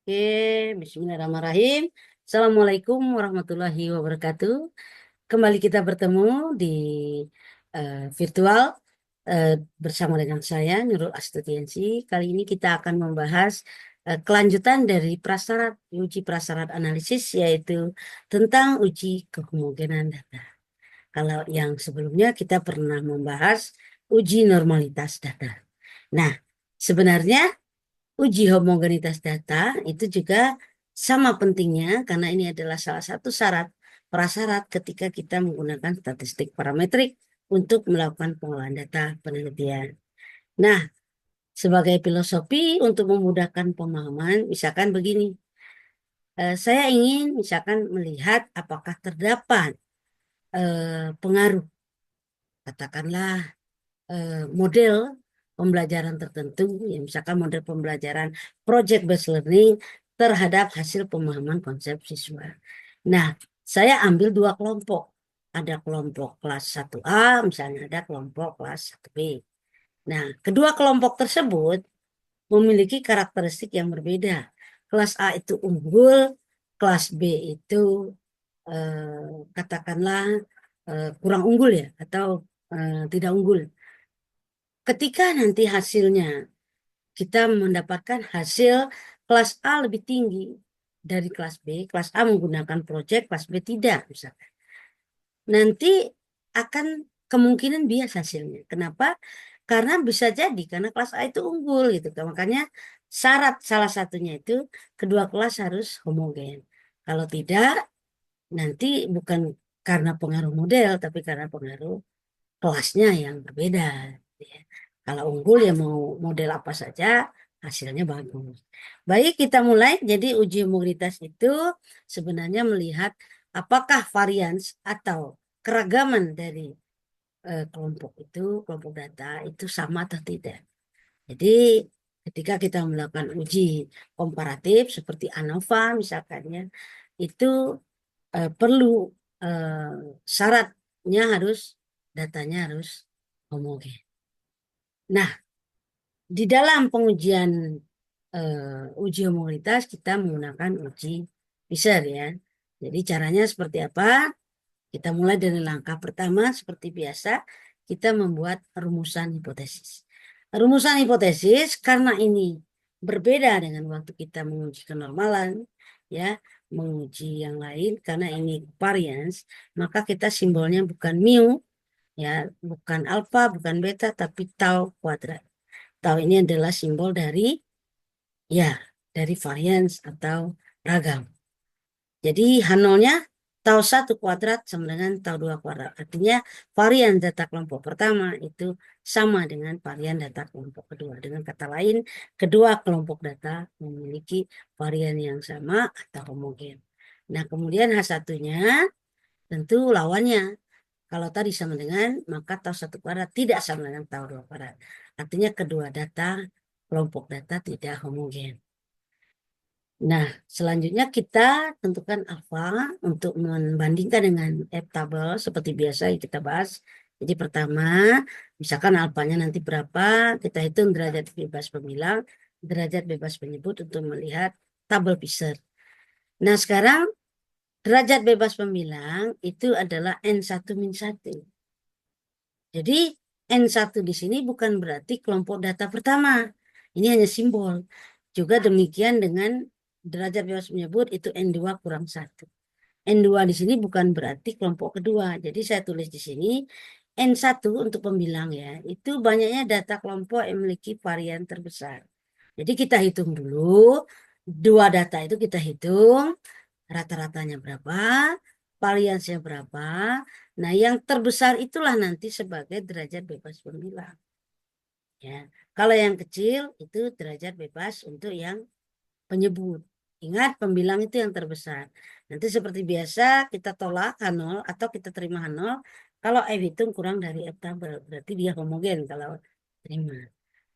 Oke, Bismillahirrahmanirrahim. Assalamualaikum warahmatullahi wabarakatuh. Kembali kita bertemu di virtual eh, bersama dengan saya Nurul Astutiansi. Kali ini kita akan membahas kelanjutan dari uji prasyarat analisis, yaitu tentang uji kehomogenan data. Kalau yang sebelumnya kita pernah membahas uji normalitas data. Nah, sebenarnya uji homogenitas data itu juga sama pentingnya karena ini adalah salah satu prasyarat ketika kita menggunakan statistik parametrik untuk melakukan pengolahan data penelitian. Nah, sebagai filosofi untuk memudahkan pemahaman, misalkan begini, saya ingin misalkan melihat apakah terdapat pengaruh, katakanlah model pembelajaran tertentu, ya misalkan model pembelajaran project based learning terhadap hasil pemahaman konsep siswa. Nah, saya ambil dua kelompok. Ada kelompok kelas 1A, misalnya ada kelompok kelas 1B. Nah, kedua kelompok tersebut memiliki karakteristik yang berbeda. Kelas A itu unggul, kelas B itu katakanlah kurang unggul ya, atau tidak unggul. Ketika nanti hasilnya kita mendapatkan hasil kelas A lebih tinggi dari kelas A menggunakan proyek, kelas B tidak, misalkan. Nanti akan kemungkinan bias hasilnya. Kenapa? Karena bisa jadi karena kelas A itu unggul gitu kan. Makanya syarat salah satunya itu kedua kelas harus homogen. Kalau tidak, nanti bukan karena pengaruh model, tapi karena pengaruh kelasnya yang berbeda. Ya. Kalau unggul ya mau model apa saja hasilnya bagus. Baik, kita mulai. Jadi uji homogenitas itu sebenarnya melihat apakah varians atau keragaman dari kelompok data itu sama atau tidak. Jadi ketika kita melakukan uji komparatif seperti ANOVA misalkannya, itu perlu syaratnya datanya harus homogen. Nah, di dalam pengujian uji homogenitas kita menggunakan uji Fisher ya. Jadi caranya seperti apa? Kita mulai dari langkah pertama seperti biasa, kita membuat rumusan hipotesis. Rumusan hipotesis karena ini berbeda dengan waktu kita menguji kenormalan, ya, menguji yang lain karena ini variance, maka kita simbolnya bukan mu, ya, bukan alfa, bukan beta, tapi tau kuadrat. Tau ini adalah simbol ya, dari variance atau ragam. Jadi H0-nya tau 1 kuadrat sama dengan tau 2 kuadrat. Artinya varian data kelompok pertama itu sama dengan varian data kelompok kedua. Dengan kata lain, kedua kelompok data memiliki varian yang sama atau homogen. Nah, kemudian H1-nya tentu lawannya. Kalau tadi sama dengan, maka tau 1 kuadrat tidak sama dengan tau 2 kuadrat. Artinya kedua kelompok data tidak homogen. Nah, selanjutnya kita tentukan alfa untuk membandingkan dengan F tabel seperti biasa yang kita bahas. Jadi pertama, misalkan alfanya nanti berapa, kita hitung derajat bebas pemilang, derajat bebas penyebut untuk melihat tabel Fisher. Nah, sekarang derajat bebas pemilang itu adalah N1-1. Jadi N1 di sini bukan berarti kelompok data pertama. Ini hanya simbol. Juga demikian dengan derajat bebas menyebut itu N2 kurang 1. N2 di sini bukan berarti kelompok kedua. Jadi saya tulis di sini N1 untuk pembilang ya. Itu banyaknya data kelompok yang memiliki varian terbesar. Jadi kita hitung dulu. Dua data itu kita hitung. Rata-ratanya berapa. Variansnya berapa. Nah, yang terbesar itulah nanti sebagai derajat bebas pembilang. Ya, kalau yang kecil itu derajat bebas untuk yang penyebut. Ingat, pembilang itu yang terbesar. Nanti seperti biasa kita tolak H0 atau kita terima H0 kalau F hitung kurang dari F tabel. Berarti dia homogen kalau terima.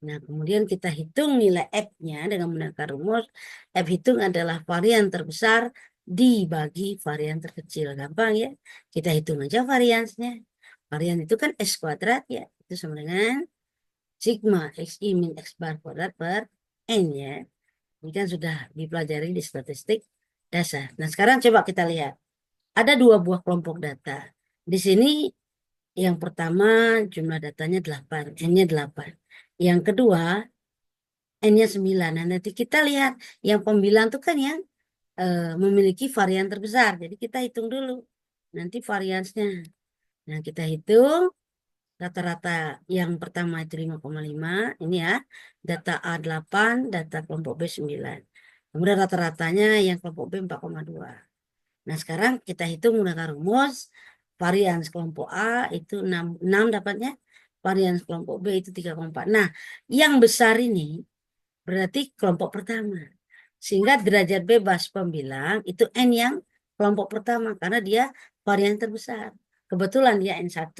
Nah, kemudian kita hitung nilai F-nya dengan menggunakan rumus. F hitung adalah varian terbesar dibagi varian terkecil. Gampang ya. Kita hitung aja variansnya. Varian itu kan S kuadrat ya. Itu sama dengan sigma XI min X bar kuadrat per N ya. Ini kan sudah dipelajari di statistik dasar. Nah, sekarang coba kita lihat. Ada dua buah kelompok data. Di sini yang pertama jumlah datanya 8, N-nya 8. Yang kedua N-nya 9. Nah, nanti kita lihat yang pembilang itu kan yang memiliki varian terbesar. Jadi kita hitung dulu nanti variansnya. Nah, kita hitung rata-rata yang pertama itu 5,5. Ini ya, data A8, data kelompok B9. Kemudian rata-ratanya yang kelompok B 4,2. Nah, sekarang kita hitung menggunakan rumus. Varians kelompok A itu 6 dapatnya. Varians kelompok B itu 3,4. Nah, yang besar ini berarti kelompok pertama. Sehingga derajat bebas pembilang itu N yang kelompok pertama karena dia varian terbesar. Kebetulan dia N1.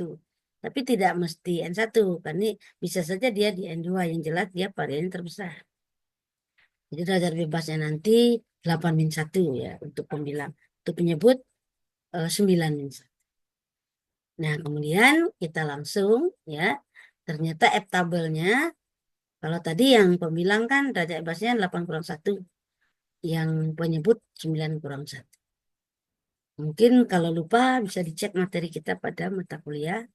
Tapi tidak mesti N1. Karena bisa saja dia di N2. Yang jelas dia varian terbesar. Jadi derajat bebasnya nanti 8-1 ya untuk pembilang. Untuk penyebut 9-1. Nah, kemudian kita langsung ya. Ternyata F tabelnya kalau tadi yang pembilang kan derajat bebasnya 8-1. Yang penyebut 9-1. Mungkin kalau lupa bisa dicek materi kita pada mata kuliah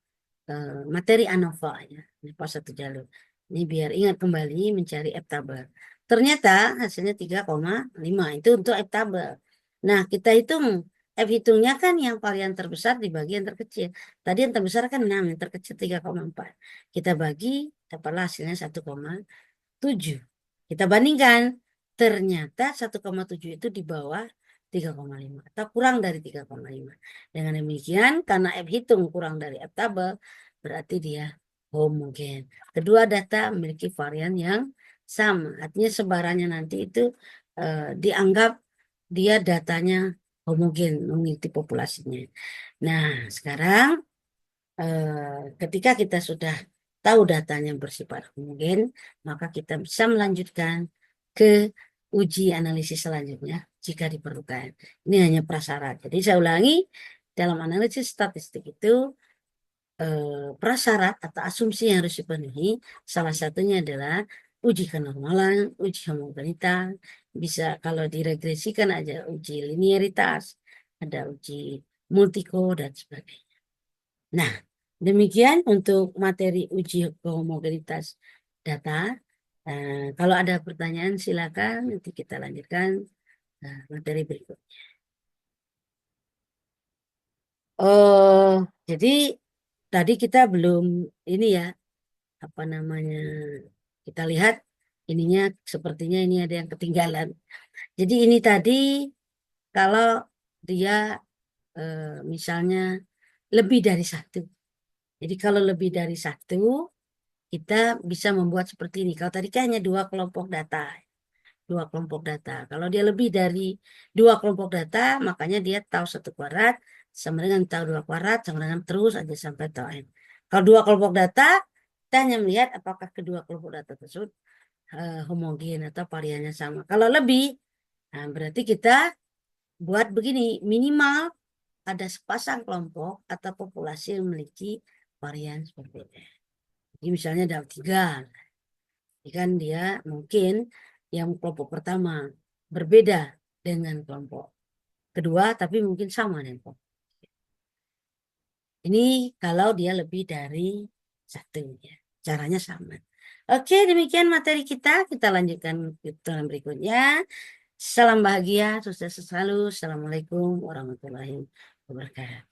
materi ANOVA ya, pas satu jalur. Ini biar ingat kembali mencari F tabel. Ternyata hasilnya 3,5 itu untuk F tabel. Nah, kita hitung F hitungnya kan yang varian terbesar dibagi yang terkecil. Tadi yang terbesar kan 6, yang terkecil 3,4. Kita bagi, dapatlah hasilnya 1,7. Kita bandingkan, ternyata 1,7 itu di bawah 3,5 atau kurang dari 3,5. Dengan demikian, karena F hitung kurang dari F tabel, berarti dia homogen. Kedua data memiliki varian yang sama. Artinya sebarannya nanti itu dianggap dia datanya homogen mengikuti populasinya. Nah, sekarang ketika kita sudah tahu datanya bersifat homogen, maka kita bisa melanjutkan ke uji analisis selanjutnya jika diperlukan. Ini hanya prasyarat. Jadi saya ulangi, dalam analisis statistik itu prasyarat atau asumsi yang harus dipenuhi, salah satunya adalah uji kenormalan, uji homogenitas, bisa kalau diregresikan aja uji linearitas, ada uji multiko dan sebagainya. Nah, demikian untuk materi uji homogenitas data. Kalau ada pertanyaan silakan nanti kita lanjutkan materi berikut. Oh, jadi tadi kita belum ini ya, apa namanya? Kita lihat ininya sepertinya ini ada yang ketinggalan. Jadi ini tadi kalau dia misalnya lebih dari satu. Jadi kalau lebih dari satu, kita bisa membuat seperti ini. Kalau tadi kan hanya dua kelompok data. Dua kelompok data. Kalau dia lebih dari dua kelompok data, makanya dia tahu satu kuadrat, sama dengan tahu dua kuadrat, sama dengan terus aja sampai tahu N. Kalau dua kelompok data, kita hanya melihat apakah kedua kelompok data tersebut homogen atau variannya sama. Kalau lebih, nah berarti kita buat begini, minimal ada sepasang kelompok atau populasi yang memiliki varian seperti ini. Jadi misalnya ada 3, kan dia mungkin yang kelompok pertama berbeda dengan kelompok kedua, tapi mungkin sama dengan kelompok. Ini kalau dia lebih dari satu ya, caranya sama. Oke, demikian materi kita. Kita lanjutkan tutorial berikutnya. Salam bahagia, sukses selalu. Assalamualaikum warahmatullahi wabarakatuh.